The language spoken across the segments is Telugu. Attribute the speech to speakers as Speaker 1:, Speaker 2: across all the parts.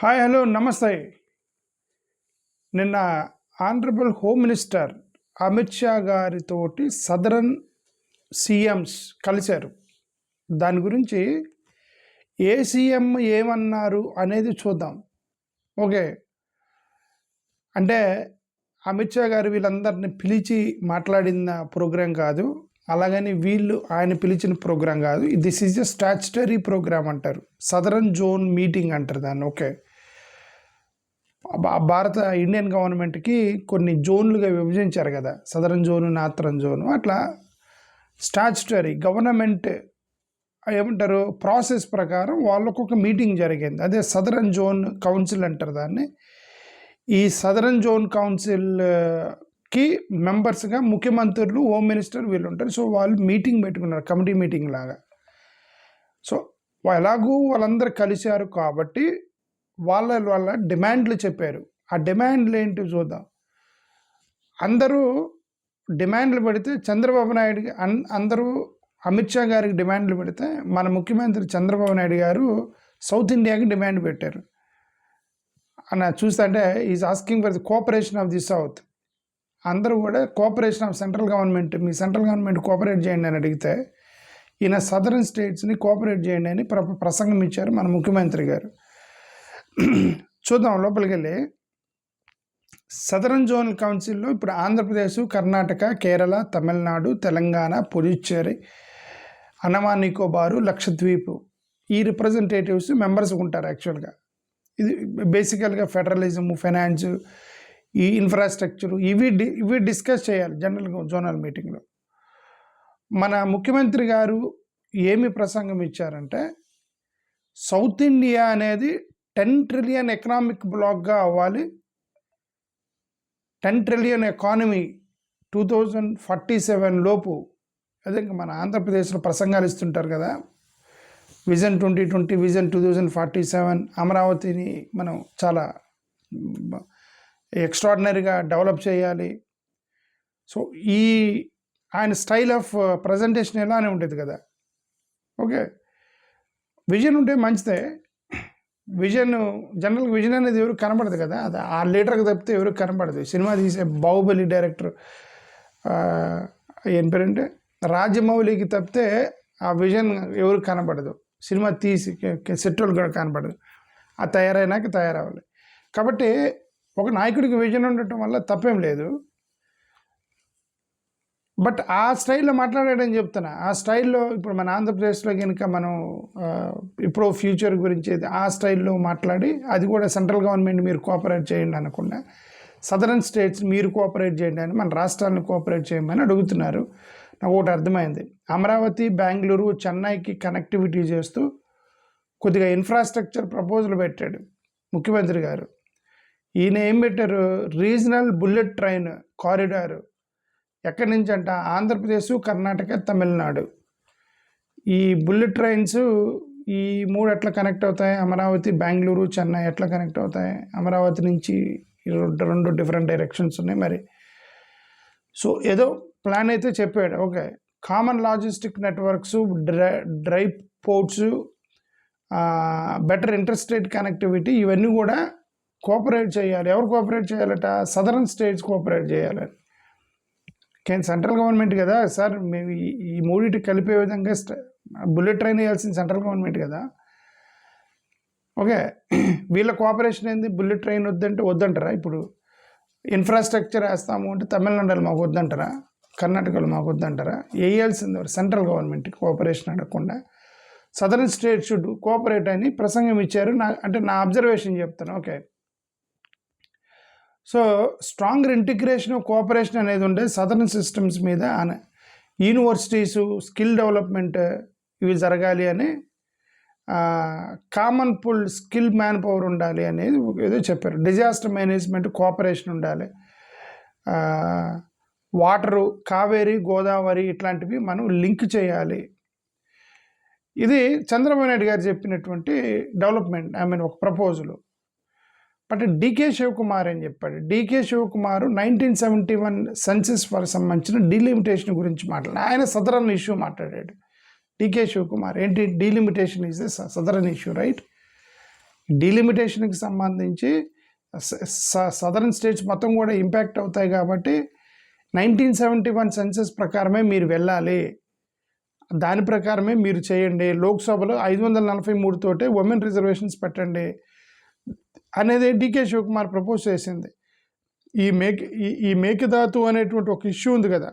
Speaker 1: హాయ్ హలో నమస్తే. నిన్న honourable home minister Amit Shah గారితోటి సదరన్ సీఎంస్ కలిశారు. దాని గురించి ఏ సీఎం ఏమన్నారు అనేది చూద్దాం. ఓకే, అంటే అమిత్ షా గారు వీళ్ళందరిని పిలిచి మాట్లాడిన ప్రోగ్రాం కాదు, అలాగని వీళ్ళు ఆయన పిలిచిన ప్రోగ్రాం కాదు. This is a statutory program అంటారు, సదరన్ జోన్ మీటింగ్ అంటారు దాన్ని. ఓకే, భారత ఇండియన్ గవర్నమెంట్కి కొన్ని జోన్లుగా విభజించారు కదా, సదరన్ జోను, నార్థరన్ జోను. అట్లా స్టాచ్యుటరీ గవర్నమెంట్ ఏమంటారు ప్రాసెస్ ప్రకారం వాళ్ళకు ఒక మీటింగ్ జరిగింది. అదే సదరన్ జోన్ కౌన్సిల్ అంటారు దాన్ని. ఈ సదరన్ జోన్ కౌన్సిల్కి మెంబర్స్గా ముఖ్యమంత్రులు, హోమ్ మినిస్టర్ వీళ్ళు ఉంటారు. సో వాళ్ళు మీటింగ్ పెట్టుకున్నారు, కమిటీ మీటింగ్ లాగా. సో ఎలాగూ వాళ్ళందరూ కలిశారు కాబట్టి వాళ్ళ డిమాండ్లు చెప్పారు. ఆ డిమాండ్లు ఏంటి చూద్దాం. అందరూ డిమాండ్లు పెడితే చంద్రబాబు నాయుడుకి అందరూ అమిత్ షా గారికి డిమాండ్లు పెడితే మన ముఖ్యమంత్రి చంద్రబాబు నాయుడు గారు సౌత్ ఇండియాకి డిమాండ్ పెట్టారు. అన్న చూస్తుంటే is asking for the cooperation of the south. అందరూ కూడా cooperation of central government, me central government cooperate చేయండి అని అడిగితే ఈయన సదరన్ స్టేట్స్ని కోఆపరేట్ చేయండి అని ప్రసంగం ఇచ్చారు మన ముఖ్యమంత్రి గారు. చూద్దాం లోపలికి వెళ్ళి. సదరన్ జోన్ కౌన్సిల్లో ఇప్పుడు ఆంధ్రప్రదేశ్, కర్ణాటక, కేరళ, తమిళనాడు, తెలంగాణ, పుదుచ్చేరి, అండమాన్ నికోబారు, లక్షద్వీప్ ఈ రిప్రజెంటేటివ్స్ మెంబర్స్ ఉంటారు. యాక్చువల్గా ఇది బేసికల్గా ఫెడరలిజము, ఫైనాన్స్, ఈ ఇన్ఫ్రాస్ట్రక్చరు ఇవి డిస్కస్ చేయాలి జనరల్గా జోనల్ మీటింగ్లో. మన ముఖ్యమంత్రి గారు ఏమి ప్రసంగం ఇచ్చారంటే, సౌత్ ఇండియా అనేది 10 ట్రిలియన్ ఎకనామిక్ బ్లాక్గా అవ్వాలి. 10 ట్రిలియన్ ఎకానమీ 2047 లోపు. అదే మన ఆంధ్రప్రదేశ్లో ప్రసంగాలు ఇస్తుంటారు కదా, విజన్ 2020, విజన్ 2047. అమరావతిని మనం చాలా ఎక్స్ట్రాడినరీగా డెవలప్ చేయాలి. సో ఈ ఆయన స్టైల్ ఆఫ్ ప్రజెంటేషన్ ఎలానే ఉంటుంది కదా. ఓకే, విజన్ ఉంటే మంచిదే. విజన్ జనరల్గా విజన్ అనేది ఎవరికి కనబడదు కదా, అది ఆ లీడర్కి తప్పితే ఎవరికి కనబడదు. సినిమా తీసే బాహుబలి డైరెక్టర్ ఏం పేరంటే రాజమౌళికి తప్పితే ఆ విజన్ ఎవరికి కనబడదు. సినిమా తీసి సెట్రోల్ కూడా కనబడదు. ఆ తయారైనాక తయారవ్వాలి. కాబట్టి ఒక నాయకుడికి విజన్ ఉండటం వల్ల తప్పేం లేదు. బట్ ఆ స్టైల్లో మాట్లాడాడని చెప్తున్నా. ఆ స్టైల్లో ఇప్పుడు మన ఆంధ్రప్రదేశ్లో కనుక మనం ఇప్పుడు ఫ్యూచర్ గురించి ఆ స్టైల్లో మాట్లాడి, అది కూడా సెంట్రల్ గవర్నమెంట్ మీరు కోఆపరేట్ చేయండి అనకుండా సదరన్ స్టేట్స్ మీరు కోఆపరేట్ చేయండి అని మన రాష్ట్రాలను కోఆపరేట్ చేయమని అడుగుతున్నారు. నాకు ఒకటి అర్థమైంది, అమరావతి, బెంగళూరు, చెన్నైకి కనెక్టివిటీ చేస్తూ కొద్దిగా ఇన్ఫ్రాస్ట్రక్చర్ ప్రపోజల్ పెట్టాడు ముఖ్యమంత్రి గారు. ఈయన ఏం పెట్టారు, రీజనల్ బుల్లెట్ ట్రైన్ కారిడార్. ఎక్కడి నుంచి అంట, ఆంధ్రప్రదేశ్, కర్ణాటక, తమిళనాడు. ఈ బుల్లెట్ ట్రైన్స్ ఈ 3 ఎట్లా కనెక్ట్ అవుతాయి, అమరావతి, బెంగళూరు, చెన్నై ఎట్లా కనెక్ట్ అవుతాయి. అమరావతి నుంచి 2 డిఫరెంట్ డైరెక్షన్స్ ఉన్నాయి మరి. సో ఏదో ప్లాన్ అయితే చెప్పాడు. Okay, common logistic networks, dry ports, better interstate connectivity, ఇవన్నీ కూడా కోఆపరేట్ చేయాలి. ఎవరు కోఆపరేట్ చేయాలట, సదరన్ స్టేట్స్ కోఆపరేట్ చేయాలని. సెంట్రల్ గవర్నమెంట్ కదా సార్, మేము ఈ మూడింటి కలిపే విధంగా బుల్లెట్ ట్రైన్ వేయాల్సింది సెంట్రల్ గవర్నమెంట్ కదా. ఓకే, వీళ్ళ కోఆపరేషన్ ఏంది, బుల్లెట్ ట్రైన్ వద్దంటే వద్దంటారా? ఇప్పుడు ఇన్ఫ్రాస్ట్రక్చర్ వేస్తాము అంటే తమిళనాడులో మాకు వద్దంటారా, కర్ణాటకలో మాకు వద్దంటారా? వేయాల్సింది సెంట్రల్ గవర్నమెంట్ కోఆపరేషన్ అడగకుండా సదరన్ స్టేట్ షుడ్ కోఆపరేట్ అని ప్రసంగం ఇచ్చారు. నా అబ్జర్వేషన్ చెప్తాను. Okay, so stronger integration, cooperation అనేది ఉండే సదరన్ సిస్టమ్స్ మీద, యూనివర్సిటీసు, స్కిల్ డెవలప్మెంట్ ఇవి జరగాలి అని, common pool skill manpower ఉండాలి అనేది ఏదో చెప్పారు. డిజాస్టర్ మేనేజ్మెంట్ కోఆపరేషన్ ఉండాలి. వాటరు, కావేరి, గోదావరి ఇట్లాంటివి మనం లింక్ చేయాలి. ఇది చంద్రబాబు నాయుడు గారు చెప్పినటువంటి డెవలప్మెంట్, ఒక ప్రపోజల్. బట్ డీకే శివకుమార్ అని చెప్పాడు. డీకే శివకుమార్ 1971 సెన్సస్ సంబంధించిన డీలిమిటేషన్ గురించి మాట్లాడాడు. ఆయన సదరన్ ఇష్యూ మాట్లాడాడు. డీకే శివకుమార్ ఏంటి, delimitation is the southern issue, right? డీలిమిటేషన్కి సంబంధించి సదరన్ స్టేట్స్ మొత్తం కూడా ఇంపాక్ట్ అవుతాయి కాబట్టి 1971 సెన్సస్ ప్రకారమే మీరు వెళ్ళాలి, దాని ప్రకారమే మీరు చేయండి, లోక్సభలో 543 తోటే ఉమెన్ రిజర్వేషన్స్ పెట్టండి అనేది డికే శివకుమార్ ప్రపోజ్ చేసింది. ఈ మేకదాతు అనేటువంటి ఒక ఇష్యూ ఉంది కదా,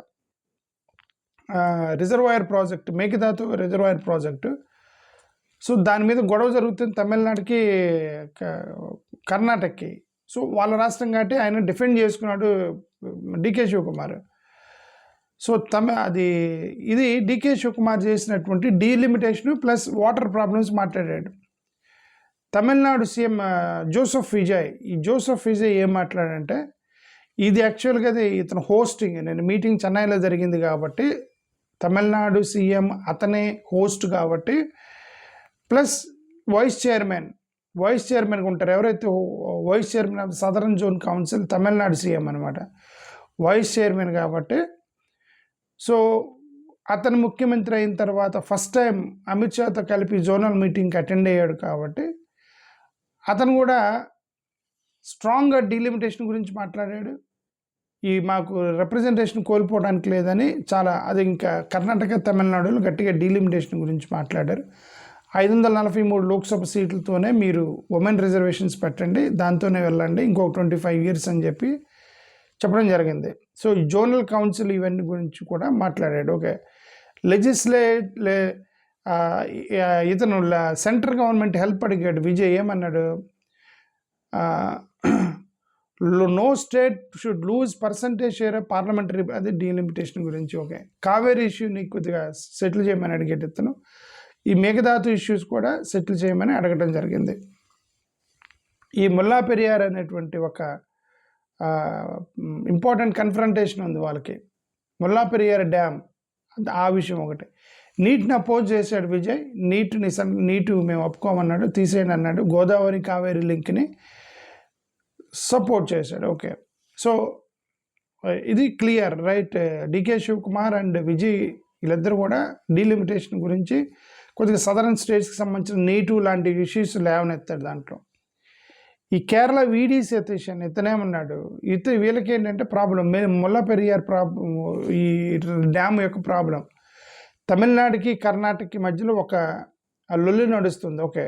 Speaker 1: reservoir project, Mekedatu reservoir project. So దాని మీద గొడవ జరుగుతుంది తమిళనాడుకి కర్ణాటకకి. సో వాళ్ళ రాష్ట్రం కాబట్టి ఆయన డిఫెండ్ చేసుకున్నాడు డికే శివకుమార్. సో ఇది డికే శివకుమార్ చేసినటువంటి డీలిమిటేషన్ ప్లస్ వాటర్ ప్రాబ్లమ్స్ మాట్లాడాడు. తమిళనాడు సీఎం జోసెఫ్ విజయ్, ఈ జోసెఫ్ విజయ్ ఏం మాట్లాడంటే, ఇది యాక్చువల్గా ఇతను హోస్టింగ్, నేను మీటింగ్ చెన్నైలో జరిగింది కాబట్టి తమిళనాడు సీఎం అతనే హోస్ట్ కాబట్టి, ప్లస్ వైస్ చైర్మన్గా ఉంటారు ఎవరైతే vice chairman of southern zone council, Tamil Nadu CM అనమాట, వైస్ చైర్మన్ కాబట్టి. సో అతను ముఖ్యమంత్రి అయిన తర్వాత ఫస్ట్ టైం అమిత్ షాతో కలిపి జోనల్ మీటింగ్కి అటెండ్ అయ్యాడు కాబట్టి అతను కూడా స్ట్రాంగ్గా డీలిమిటేషన్ గురించి మాట్లాడాడు. మాకు రిప్రజెంటేషన్ కోల్పోవడానికి లేదని అది ఇంకా కర్ణాటక తమిళనాడులో గట్టిగా డీలిమిటేషన్ గురించి మాట్లాడారు. 543 లోక్సభ సీట్లతోనే మీరు ఉమెన్ రిజర్వేషన్స్ పెట్టండి, దాంతోనే వెళ్ళండి, ఇంకొక 25 years అని చెప్పి చెప్పడం జరిగింది. సో ఈ జోనల్ కౌన్సిల్ ఇవన్నీ గురించి కూడా మాట్లాడాడు. ఓకే, ఇతను సెంట్రల్ గవర్నమెంట్ హెల్ప్ అడిగాడు విజయ్. ఏమన్నాడు, no state should lose percentage share of parliamentary, అది డీలిమిటేషన్ గురించి. ఓకే, కావేరీ ఇష్యూని కొద్దిగా సెటిల్ చేయమని అడిగేట ఇతను ఈ మేఘదాతు ఇష్యూస్ కూడా సెటిల్ చేయమని అడగడం జరిగింది. ఈ ముల్లా పెరియార్ అనేటువంటి ఒక ఇంపార్టెంట్ కన్ఫ్రంటేషన్ ఉంది వాళ్ళకి, ముల్లా పెరియార్ డ్యామ్, ఆ విషయం ఒకటి. నీట్ని అపోజ్ చేశాడు విజయ్, నీటు మేము ఒప్పుకోమన్నాడు, తీసేయండి అన్నాడు. గోదావరి కావేరీ లింక్ని సపోర్ట్ చేశాడు. ఓకే, సో ఇది clear right. DK Shivakumar and Vijay వీళ్ళిద్దరు కూడా డీలిమిటేషన్ గురించి కొద్దిగా సదరన్ స్టేట్స్కి సంబంధించిన నీటు లాంటి ఇష్యూస్ లేవనెత్తాడు. దాంట్లో ఈ కేరళ వీడి సతీష్ అని ఇతనేమన్నాడు, వీళ్ళకి ఏంటంటే ప్రాబ్లం, ముల్లా పెరియార్ ఈ డ్యామ్ యొక్క ప్రాబ్లం తమిళనాడుకి కర్ణాటకకి మధ్యలో ఒక లొల్లి నడుస్తుంది. ఓకే,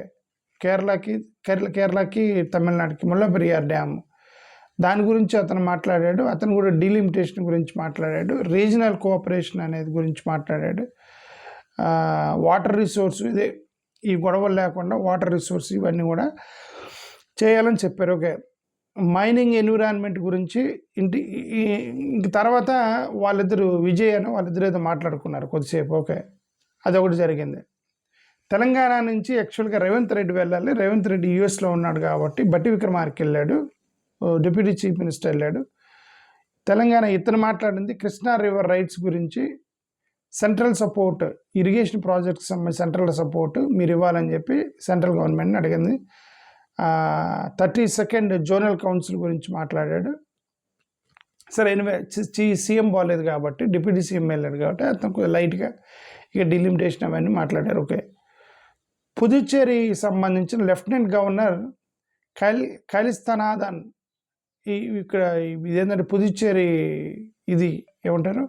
Speaker 1: కేరళకి తమిళనాడుకి ముల్లా పెరియార్ డ్యామ్, దాని గురించి అతను మాట్లాడాడు. అతను కూడా డీలిమిటేషన్ గురించి మాట్లాడాడు, రీజనల్ కోఆపరేషన్ అనేది గురించి మాట్లాడాడు, వాటర్ రిసోర్స్, ఇదే ఈ గొడవలు లేకుండా వాటర్ రిసోర్స్ ఇవన్నీ కూడా చేయాలని చెప్పారు. ఓకే, మైనింగ్ ఎన్విరాన్మెంట్ గురించి ఇంక తర్వాత వాళ్ళిద్దరు ఏదో మాట్లాడుకున్నారు కొద్దిసేపు. ఓకే, అదొకటి జరిగింది. తెలంగాణ నుంచి యాక్చువల్గా రేవంత్ రెడ్డి వెళ్ళాలి, రేవంత్ రెడ్డి యూఎస్లో ఉన్నాడు కాబట్టి బట్టి విక్రమార్క వెళ్ళాడు, డిప్యూటీ చీఫ్ మినిస్టర్ వెళ్ళాడు. తెలంగాణ ఇతను మాట్లాడింది కృష్ణా రివర్ రైట్స్ గురించి, సెంట్రల్ సపోర్ట్, ఇరిగేషన్ ప్రాజెక్ట్స్ సంబంధించి సెంట్రల్ సపోర్ట్ మీరు ఇవ్వాలని చెప్పి సెంట్రల్ గవర్నమెంట్ని అడిగింది. 32nd జోనల్ కౌన్సిల్ గురించి మాట్లాడాడు. సరే, ఎనివే సీఎం బాగాలేదు కాబట్టి డిప్యూటీ సీఎం వెళ్ళాడు కాబట్టి అతను లైట్గా ఇక డీలిమిటేషన్ అవన్నీ మాట్లాడారు. ఓకే, పుదుచ్చేరి సంబంధించిన లెఫ్టినెంట్ గవర్నర్ ఖైలిస్తానాథన్, ఇక్కడ ఇదేంటంటే పుదుచ్చేరి ఇది ఏమంటారు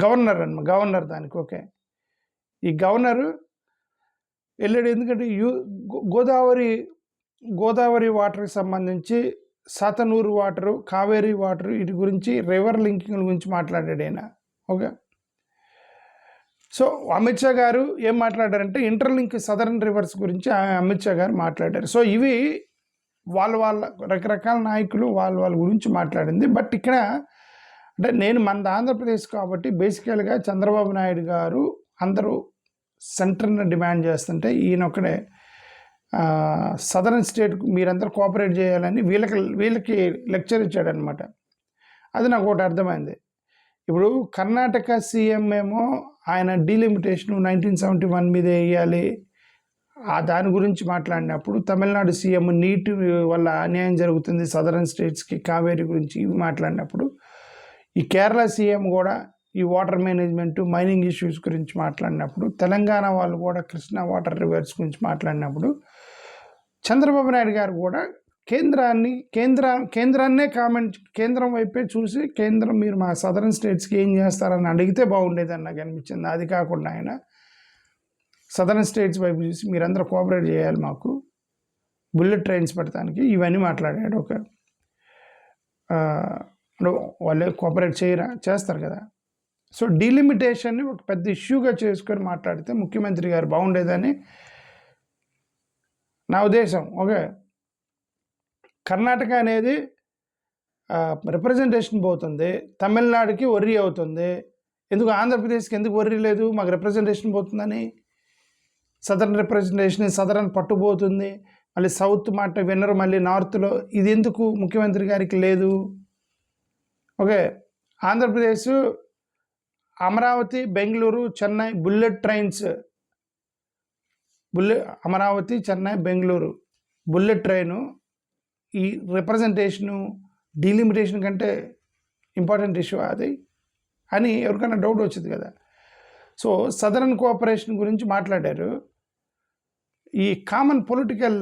Speaker 1: గవర్నర్ దానికి. ఓకే, ఈ గవర్నరు వెళ్ళాడు ఎందుకంటే గోదావరి వాటర్కి సంబంధించి సతనూరు వాటరు, కావేరీ వాటరు, వీటి గురించి రివర్ లింకింగ్ గురించి మాట్లాడాడు ఆయన. ఓకే, సో అమిత్ షా గారు ఏం మాట్లాడారంటే ఇంటర్లింక్ సదరన్ రివర్స్ గురించి అమిత్ షా గారు మాట్లాడారు. సో ఇవి వాళ్ళ రకరకాల నాయకులు వాళ్ళ గురించి మాట్లాడింది. బట్ ఇక్కడ అంటే నేను మన ఆంధ్రప్రదేశ్ కాబట్టి బేసికల్గా చంద్రబాబు నాయుడు గారు అందరూ సెంటర్ని డిమాండ్ చేస్తుంటే ఈయన ఒక్కడే సదరన్ స్టేట్ మీరందరూ కోఆపరేట్ చేయాలని వీళ్ళకి లెక్చర్ ఇచ్చాడనమాట. అది నాకు ఒకటి అర్థమైంది. ఇప్పుడు కర్ణాటక సీఎం ఏమో ఆయన డీలిమిటేషన్ 1971 మీద వేయాలి దాని గురించి మాట్లాడినప్పుడు, తమిళనాడు సీఎం నీటి వల్ల అన్యాయం జరుగుతుంది సదరన్ స్టేట్స్కి కావేరీ గురించి ఇవి మాట్లాడినప్పుడు, ఈ కేరళ సీఎం కూడా ఈ వాటర్ మేనేజ్మెంట్, మైనింగ్ ఇష్యూస్ గురించి మాట్లాడినప్పుడు, తెలంగాణ వాళ్ళు కూడా కృష్ణా వాటర్ రివర్స్ గురించి మాట్లాడినప్పుడు చంద్రబాబు నాయుడు గారు కూడా కేంద్రాన్నే కేంద్రం వైపే చూసి కేంద్రం మీరు మా సదరన్ స్టేట్స్కి ఏం చేస్తారని అడిగితే బాగుండేదని నాకు అనిపించింది. అది కాకుండా ఆయన సదరన్ స్టేట్స్ వైపు చూసి మీరందరూ కోఆపరేట్ చేయాలి మాకు బుల్లెట్ ట్రైన్స్ పెడతానికి ఇవన్నీ మాట్లాడాడు. ఒక వాళ్ళే కోఆపరేట్ చేస్తారు కదా. సో డీలిమిటేషన్ని ఒక పెద్ద ఇష్యూగా చేసుకొని మాట్లాడితే ముఖ్యమంత్రి గారు బాగుండేదని నా ఉద్దేశం. ఓకే, కర్ణాటక అనేది రిప్రజెంటేషన్ పోతుంది, తమిళనాడుకి వర్రీ అవుతుంది. ఎందుకు ఆంధ్రప్రదేశ్కి ఎందుకు వర్రీ లేదు? మాకు రిప్రజెంటేషన్ పోతుందని. సదరన్ రిప్రజెంటేషన్, సదరన్ పట్టుపోతుంది, మళ్ళీ సౌత్ మాట విన్నరు, మళ్ళీ నార్త్లో ఇది ఎందుకు ముఖ్యమంత్రి గారికి లేదు? Okay, Andhra Pradesh Amaravati, Bengaluru, Chennai bullet trains, Amaravati, Chennai, Bengaluru bullet train ఈ రిప్రజెంటేషను డీలిమిటేషన్ కంటే ఇంపార్టెంట్ ఇష్యూ అది అని ఎవరికైనా డౌట్ వచ్చింది కదా. సో సదరన్ కోఆపరేషన్ గురించి మాట్లాడారు. ఈ కామన్ పొలిటికల్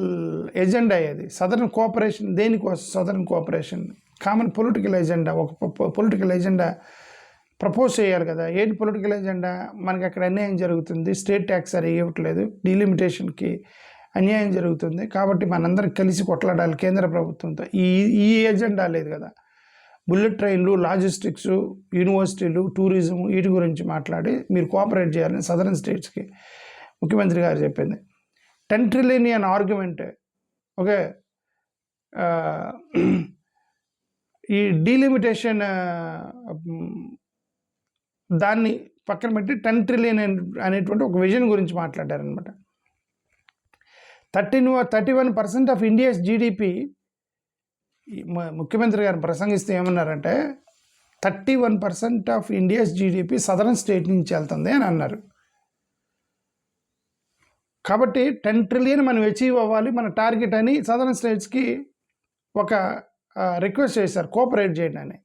Speaker 1: ఎజెండా అది సదరన్ కోఆపరేషన్. దేనికోసం southern cooperation? Common political agenda, ఒక పొలిటికల్ ఎజెండా ప్రపోజ్ చేయాలి కదా. ఏంటి పొలిటికల్ ఎజెండా? మనకి అక్కడ అన్యాయం జరుగుతుంది, స్టేట్ ట్యాక్స్ సరిగ్గా ఇవ్వట్లేదు, డీలిమిటేషన్కి అన్యాయం జరుగుతుంది, కాబట్టి మనందరం కలిసి కొట్లాడాలి కేంద్ర ప్రభుత్వంతో. ఈ ఎజెండా లేదు కదా. బుల్లెట్ ట్రైన్లు, లాజిస్టిక్స్, యూనివర్సిటీలు, టూరిజం వీటి గురించి మాట్లాడి మీరు కోఆపరేట్ చేయాలని సదరన్ స్టేట్స్కి ముఖ్యమంత్రి గారు చెప్పింది. 10 ట్రిలియన్ ఆర్గ్యుమెంట్. ఓకే, ఈ డీలిమిటేషన్ దాన్ని పక్కన పెట్టి 10 ట్రిలియన్ అనేటువంటి ఒక విజన్ గురించి మాట్లాడారనమాట. 31% ఆఫ్ ఇండియాస్ జీడిపి ముఖ్యమంత్రి గారు ప్రసంగిస్తే ఏమన్నారంటే 31% of India's GDP southern state నుంచి వెళ్తుంది అని అన్నారు. కాబట్టి 10 ట్రిలియన్ మనం అచీవ్ అవ్వాలి మన టార్గెట్ అని సదరన్ స్టేట్స్కి ఒక రిక్వెస్ట్ చేశారు, కోఆపరేట్ చేయండి అని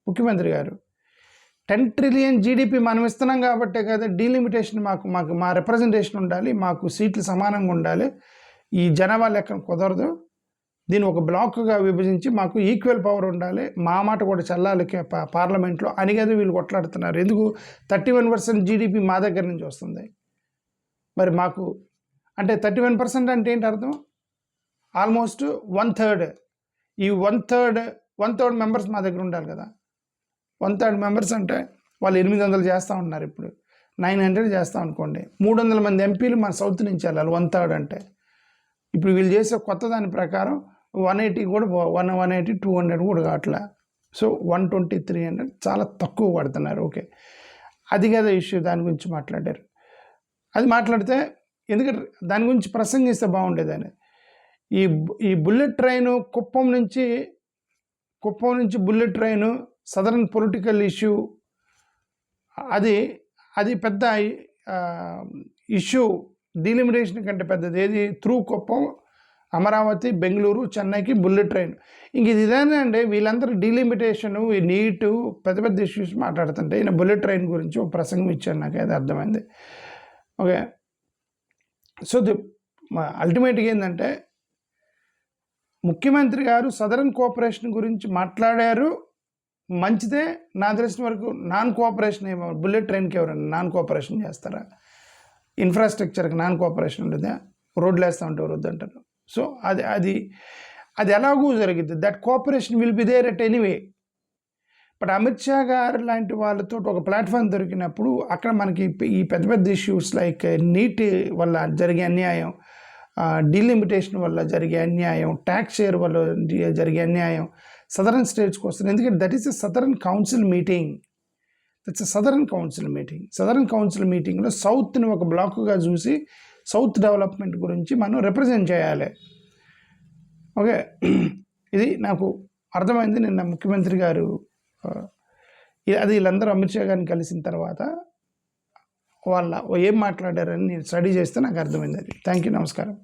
Speaker 1: ముఖ్యమంత్రి గారు. 10 ట్రిలియన్ జీడిపి మనం ఇస్తున్నాం కాబట్టే కదా డీలిమిటేషన్, మాకు మా రిప్రజెంటేషన్ ఉండాలి, మాకు సీట్లు సమానంగా ఉండాలి, ఈ జనాభా లెక్కన కుదరదు, దీన్ని ఒక బ్లాక్గా విభజించి మాకు ఈక్వల్ పవర్ ఉండాలి, మా మాట కూడా చల్లాలి పార్లమెంట్లో అని కదా వీళ్ళు కొట్లాడుతున్నారు. ఎందుకు 31% జీడిపి మా దగ్గర నుంచి వస్తుంది? మరి మాకు అంటే 31% అంటే ఏంటి అర్థం? ఆల్మోస్ట్ 1/3. ఈ 1/3 మెంబర్స్ మా దగ్గర ఉండాలి కదా. 1/3 మెంబర్స్ అంటే వాళ్ళు 800 చేస్తూ ఉన్నారు, ఇప్పుడు 900 చేస్తాం అనుకోండి. 300 మంది ఎంపీలు మన సౌత్ నుంచి వెళ్ళాలి 1/3 అంటే. ఇప్పుడు వీళ్ళు చేసే కొత్త దాని ప్రకారం 180 కూడా 180, 200 కూడా కావట్లే. సో 120, 300 చాలా తక్కువ పడుతున్నారు. ఓకే, అది కదా ఇష్యూ, దాని గురించి మాట్లాడారు. అది మాట్లాడితే ఎందుకంటే దాని గురించి ప్రసంగిస్తే బాగుండేదని. ఈ బుల్లెట్ ట్రైను కుప్పం నుంచి bullet train southern political issue, అది పెద్ద ఇష్యూ. డీలిమిటేషన్ కంటే పెద్దది ఏది? త్రూ కుప్పం, అమరావతి, బెంగళూరు, చెన్నైకి బుల్లెట్ ట్రైన్. ఇంక ఇది ఇదేనా అండి? వీళ్ళందరూ డీలిమిటేషను, ఈ నీటు, పెద్ద ఇష్యూస్ మాట్లాడుతుంటే ఈయన బుల్లెట్ ట్రైన్ గురించి ఒక ప్రసంగం ఇచ్చారు. నాకు అది అర్థమైంది. ఓకే, సో అల్టిమేట్గా ఏంటంటే ముఖ్యమంత్రి గారు సదరన్ కోఆపరేషన్ గురించి మాట్లాడారు, మంచిదే. నా తెలిసిన వరకు నాన్ కోఆపరేషన్ ఏమో బుల్లెట్ ట్రైన్కి ఎవరైనా నాన్ కోఆపరేషన్ చేస్తారా? ఇన్ఫ్రాస్ట్రక్చర్కి నాన్ కోఆపరేషన్ ఉంటుందా? రోడ్లు వేస్తూ ఉంటే వద్దంటారు. సో అది ఎలాగూ జరిగింది. That cooperation will be there at anyway. But Amit Shah garu లాంటి వాళ్ళతో ఒక ప్లాట్ఫామ్ దొరికినప్పుడు అక్కడ మనకి ఈ పెద్ద ఇష్యూస్ లైక్ నీట్ వల్ల జరిగే అన్యాయం, డీలిమిటేషన్ వల్ల జరిగే అన్యాయం, ట్యాక్స్ షేర్ వల్ల జరిగే అన్యాయం సదరన్ స్టేట్స్కి వస్తుంది. ఎందుకంటే that is a southern council meeting. That's a southern council meeting. Southern council మీటింగ్లో సౌత్ని ఒక బ్లాక్గా చూసి సౌత్ డెవలప్మెంట్ గురించి మనం రిప్రజెంట్ చేయాలి. ఓకే, ఇది నాకు అర్థమైంది నిన్న ముఖ్యమంత్రి గారు. అది వీళ్ళందరూ అమిత్ షా గారిని కలిసిన తర్వాత ఏం మాట్లాడారని నేను స్టడీ చేస్తే నాకు అర్థమైంది. అది. థ్యాంక్ యూ, నమస్కారం.